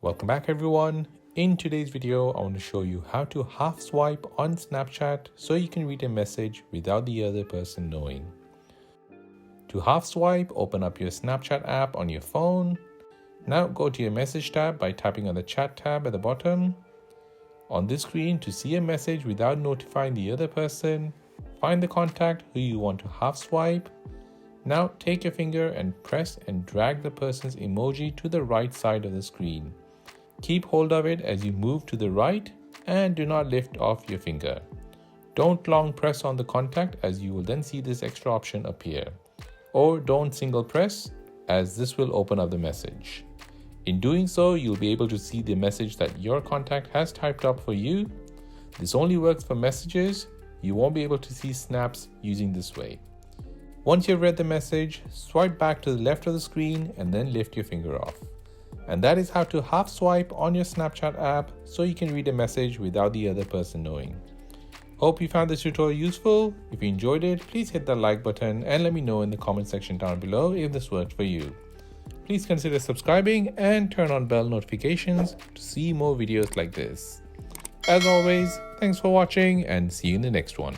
Welcome back everyone. In today's video, I want to show you how to half swipe on Snapchat so you can read a message without the other person knowing. To half swipe, open up your Snapchat app on your phone. Now go to your message tab by tapping on the chat tab at the bottom. On this screen, to see a message without notifying the other person, find the contact who you want to half swipe. Now take your finger and press and drag the person's emoji to the right side of the screen. Keep hold of it as you move to the right and do not lift off your finger. Don't long press on the contact as you will then see this extra option appear. Or don't single press as this will open up the message. In doing so, you'll be able to see the message that your contact has typed up for you. This only works for messages. You won't be able to see snaps using this way. Once you've read the message, swipe back to the left of the screen and then lift your finger off. And that is how to half swipe on your Snapchat app so you can read a message without the other person knowing. Hope you found this tutorial useful. If you enjoyed it, please hit the like button and let me know in the comment section down below if this worked for you. Please consider subscribing and turn on bell notifications to see more videos like this. As always, thanks for watching and see you in the next one.